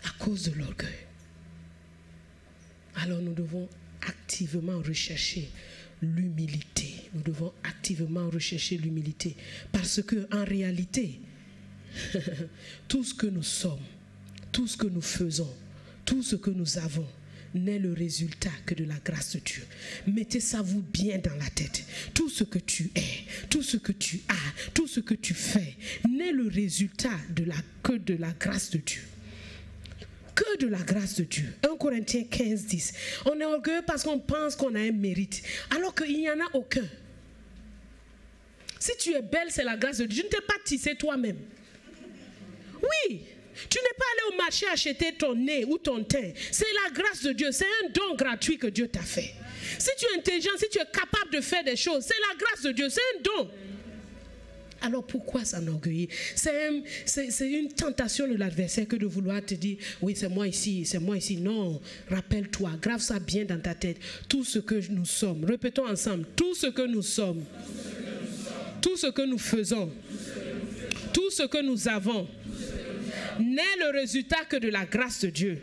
à cause de l'orgueil. Alors nous devons activement rechercher l'humilité. Nous devons activement rechercher l'humilité. Parce que en réalité, tout ce que nous sommes, tout ce que nous faisons, tout ce que nous avons n'est le résultat que de la grâce de Dieu. Mettez ça vous bien dans la tête. Tout ce que tu es, tout ce que tu as, tout ce que tu fais n'est le résultat que de la grâce de Dieu. Que de la grâce de Dieu. 1 Corinthiens 15, 10. On est orgueilleux parce qu'on pense qu'on a un mérite, alors qu'il n'y en a aucun. Si tu es belle, c'est la grâce de Dieu. Tu ne t'es pas tissé toi-même. Oui, tu n'es pas allé au marché acheter ton nez ou ton teint. C'est la grâce de Dieu. C'est un don gratuit que Dieu t'a fait. Si tu es intelligent, si tu es capable de faire des choses, c'est la grâce de Dieu. C'est un don. Alors pourquoi s'enorgueillir? C'est une tentation de l'adversaire que de vouloir te dire, oui, c'est moi ici, c'est moi ici. Non, rappelle-toi, grave ça bien dans ta tête. Tout ce que nous sommes, répétons ensemble, tout ce que nous sommes, tout ce que nous faisons, tout ce que nous avons, n'est le résultat que de la grâce de Dieu.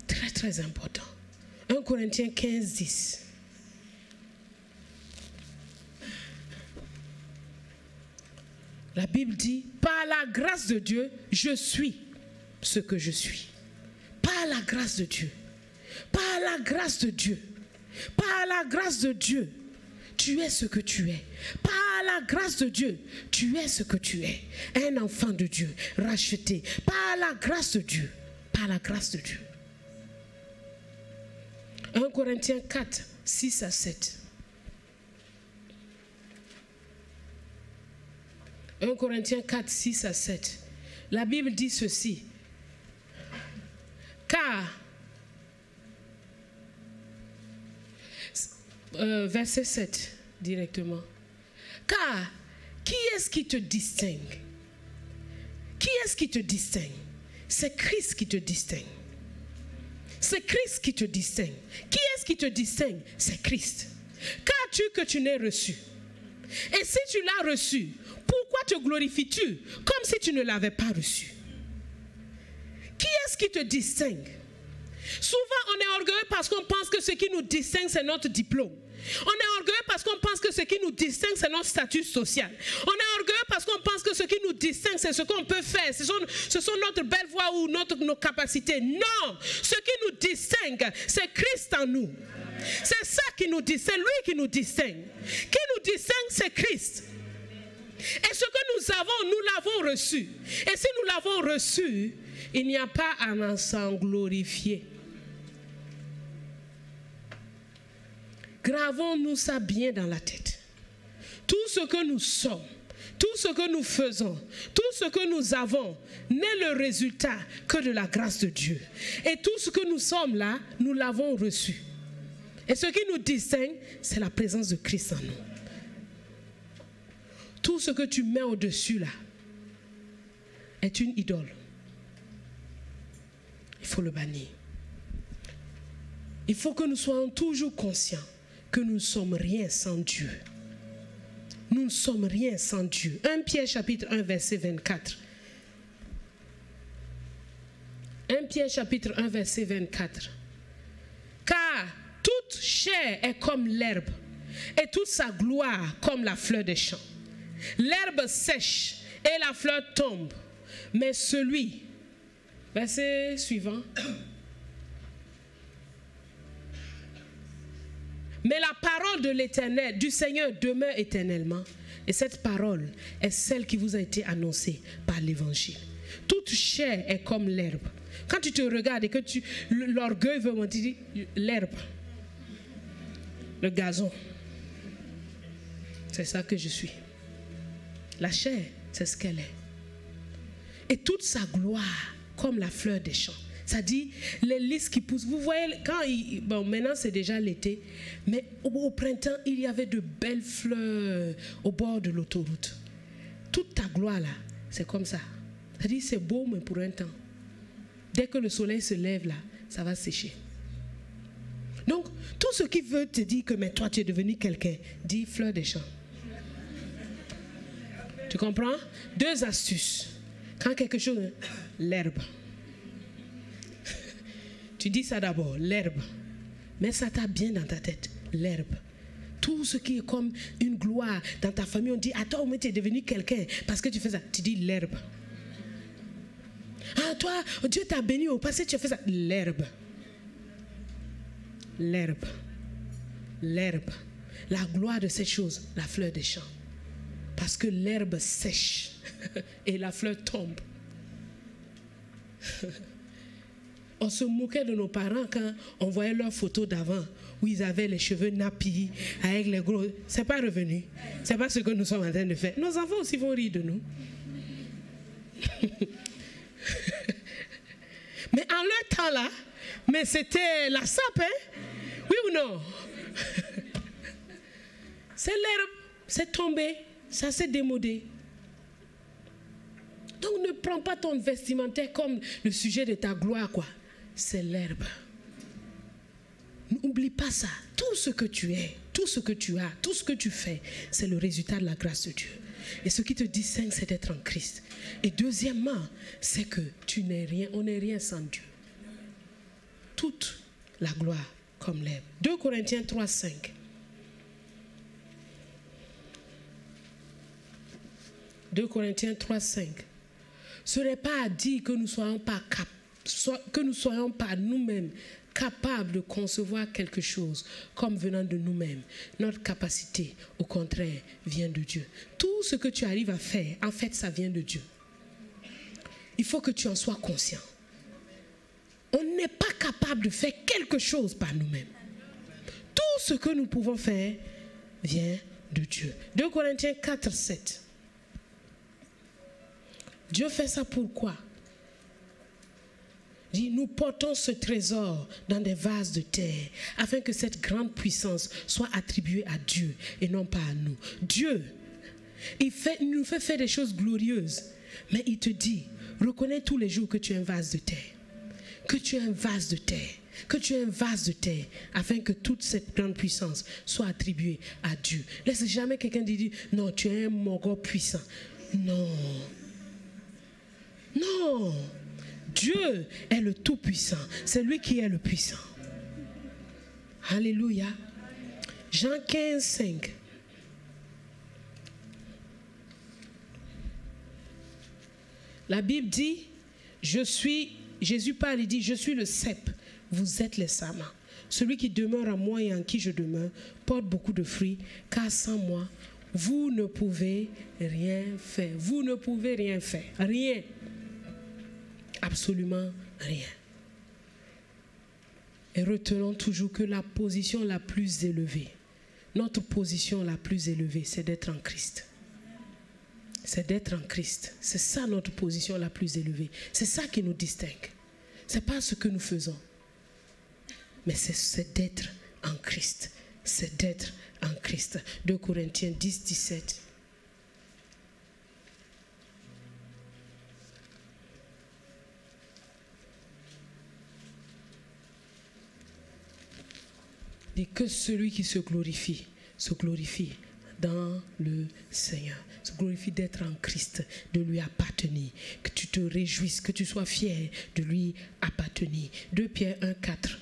Très très important. 1 Corinthiens 15, 10. La Bible dit, par la grâce de Dieu, je suis ce que je suis. Par la grâce de Dieu. Par la grâce de Dieu. Par la grâce de Dieu. Tu es ce que tu es. Par la grâce de Dieu, tu es ce que tu es. Un enfant de Dieu, racheté. Par la grâce de Dieu. Par la grâce de Dieu. 1 Corinthiens 4, 6 à 7. 1 Corinthiens 4, 6 à 7. La Bible dit ceci. Car, verset 7 directement. Car, qui est-ce qui te distingue? Qui est-ce qui te distingue? C'est Christ qui te distingue. C'est Christ qui te distingue. Qui est-ce qui te distingue? C'est Christ. Qu'as-tu que tu n'aies reçu? Et si tu l'as reçu, pourquoi te glorifies-tu comme si tu ne l'avais pas reçu? Qui est-ce qui te distingue? Souvent, on est orgueilleux parce qu'on pense que ce qui nous distingue, c'est notre diplôme. On est orgueilleux parce qu'on pense que ce qui nous distingue, c'est notre statut social. On est orgueilleux parce qu'on pense que ce qui nous distingue, c'est ce qu'on peut faire. Ce sont notre belle voix ou nos capacités. Non! Ce qui nous distingue, c'est Christ en nous. C'est ça qui nous distingue. C'est lui qui nous distingue. Qui nous distingue, c'est Christ. Et ce que nous avons, nous l'avons reçu. Et si nous l'avons reçu, il n'y a pas à s'en glorifier. Gravons-nous ça bien dans la tête. Tout ce que nous sommes, tout ce que nous faisons, tout ce que nous avons n'est le résultat que de la grâce de Dieu. Et tout ce que nous sommes là, nous l'avons reçu. Et ce qui nous distingue, c'est la présence de Christ en nous. Tout ce que tu mets au-dessus là est une idole. Il faut le bannir. Il faut que nous soyons toujours conscients que nous ne sommes rien sans Dieu. Nous ne sommes rien sans Dieu. 1 Pierre chapitre 1 verset 24. 1 Pierre chapitre 1 verset 24. Car toute chair est comme l'herbe et toute sa gloire comme la fleur des champs. L'herbe sèche et la fleur tombe, mais celui, verset suivant, mais la parole de l'Éternel, du Seigneur demeure éternellement. Et cette parole est celle qui vous a été annoncée par l'Évangile. Toute chair est comme l'herbe. Quand tu te regardes et que l'orgueil veut monter, l'herbe, le gazon, c'est ça que je suis. La chair, c'est ce qu'elle est. Et toute sa gloire, comme la fleur des champs. Ça dit, les lys qui poussent. Vous voyez, bon, maintenant c'est déjà l'été, mais au printemps, il y avait de belles fleurs au bord de l'autoroute. Toute ta gloire là, c'est comme ça. Ça dit, c'est beau, mais pour un temps. Dès que le soleil se lève là, ça va sécher. Donc, tout ce qui veut te dire que mais toi tu es devenu quelqu'un, dis fleur des champs. Tu comprends? 2 astuces. Quand quelque chose, l'herbe. Tu dis ça d'abord, l'herbe. Mais ça t'a bien dans ta tête, l'herbe. Tout ce qui est comme une gloire dans ta famille, on dit, attends, mais tu es devenu quelqu'un parce que tu fais ça. Tu dis l'herbe. Ah, toi, Dieu t'a béni au passé, tu as fait ça. L'herbe. L'herbe. L'herbe. La gloire de cette chose, la fleur des champs. Parce que l'herbe sèche et la fleur tombe. On se moquait de nos parents quand on voyait leurs photos d'avant où ils avaient les cheveux nappis avec les gros. C'est pas revenu. C'est pas ce que nous sommes en train de faire. Nos enfants aussi vont rire de nous. Mais en leur temps là, mais c'était la sape, hein? Oui ou non? C'est l'herbe, c'est tombé, ça s'est démodé. Donc ne prends pas ton vestimentaire comme le sujet de ta gloire, quoi. C'est l'herbe. N'oublie pas ça. Tout ce que tu es, tout ce que tu as, tout ce que tu fais, c'est le résultat de la grâce de Dieu. Et ce qui te distingue, c'est d'être en Christ. Et deuxièmement, c'est que tu n'es rien, on n'est rien sans Dieu. Toute la gloire comme l'herbe. 2 Corinthiens 3, 5. 2 Corinthiens 3, 5. Ce n'est pas à dire que nous ne soyons pas nous-mêmes capables de concevoir quelque chose comme venant de nous-mêmes. Notre capacité, au contraire, vient de Dieu. Tout ce que tu arrives à faire, en fait, ça vient de Dieu. Il faut que tu en sois conscient. On n'est pas capable de faire quelque chose par nous-mêmes. Tout ce que nous pouvons faire vient de Dieu. 2 Corinthiens 4, 7. Dieu fait ça pourquoi? Dit, nous portons ce trésor dans des vases de terre afin que cette grande puissance soit attribuée à Dieu et non pas à nous. Dieu, il nous fait faire des choses glorieuses, mais il te dit, reconnais tous les jours que tu es un vase de terre. Que tu es un vase de terre. Que tu es un vase de terre afin que toute cette grande puissance soit attribuée à Dieu. Laisse jamais quelqu'un dire, non, tu es un mogol puissant. Non. Non. Dieu est le Tout-Puissant. C'est lui qui est le puissant. Alléluia. Jean 15, 5. La Bible dit, Jésus parle, il dit, je suis le cep, vous êtes les sarments. Celui qui demeure en moi et en qui je demeure porte beaucoup de fruits, car sans moi, Vous ne pouvez rien faire. Vous ne pouvez rien faire. Rien. Absolument rien. Et retenons toujours que la position la plus élevée, notre position la plus élevée, c'est d'être en Christ. C'est d'être en Christ. C'est ça notre position la plus élevée. C'est ça qui nous distingue. Ce n'est pas ce que nous faisons. Mais c'est d'être en Christ. C'est d'être en Christ. 2 Corinthiens 10, 17. Dit que celui qui se glorifie dans le Seigneur, se glorifie d'être en Christ, de lui appartenir, que tu te réjouisses, que tu sois fier de lui appartenir. 2 Pierre 1, 4.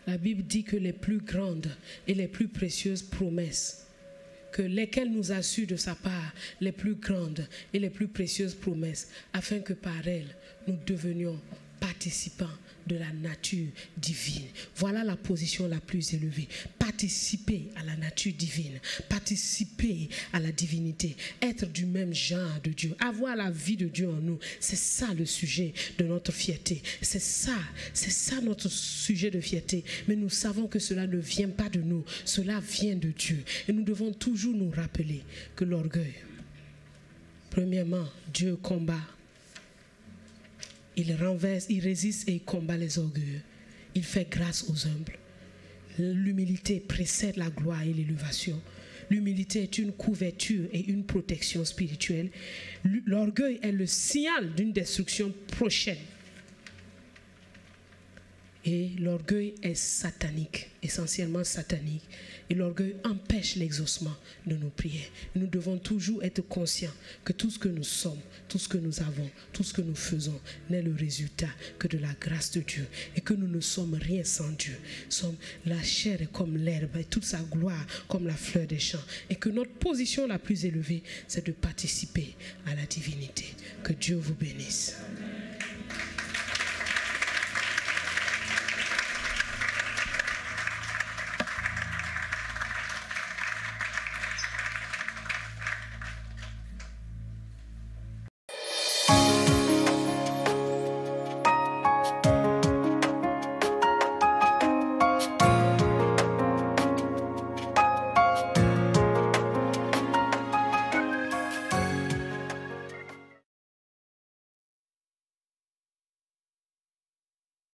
La Bible dit que les plus grandes et les plus précieuses promesses, que lesquelles nous assurent de sa part les plus grandes et les plus précieuses promesses, afin que par elles, nous devenions participants de la nature divine. Voilà la position la plus élevée. Participer à la nature divine, participer à la divinité, être du même genre de Dieu, avoir la vie de Dieu en nous. C'est ça le sujet de notre fierté. C'est ça notre sujet de fierté. Mais nous savons que cela ne vient pas de nous, cela vient de Dieu. Et nous devons toujours nous rappeler que l'orgueil, premièrement, Dieu combat. Il renverse, il résiste et il combat les orgueilleux. Il fait grâce aux humbles. L'humilité précède la gloire et l'élévation. L'humilité est une couverture et une protection spirituelle. L'orgueil est le signal d'une destruction prochaine. Et l'orgueil est satanique, essentiellement satanique. Et l'orgueil empêche l'exaucement de nos prières. Nous devons toujours être conscients que tout ce que nous sommes, tout ce que nous avons, tout ce que nous faisons n'est le résultat que de la grâce de Dieu. Et que nous ne sommes rien sans Dieu. La chair est comme l'herbe et toute sa gloire comme la fleur des champs. Et que notre position la plus élevée, c'est de participer à la divinité. Que Dieu vous bénisse.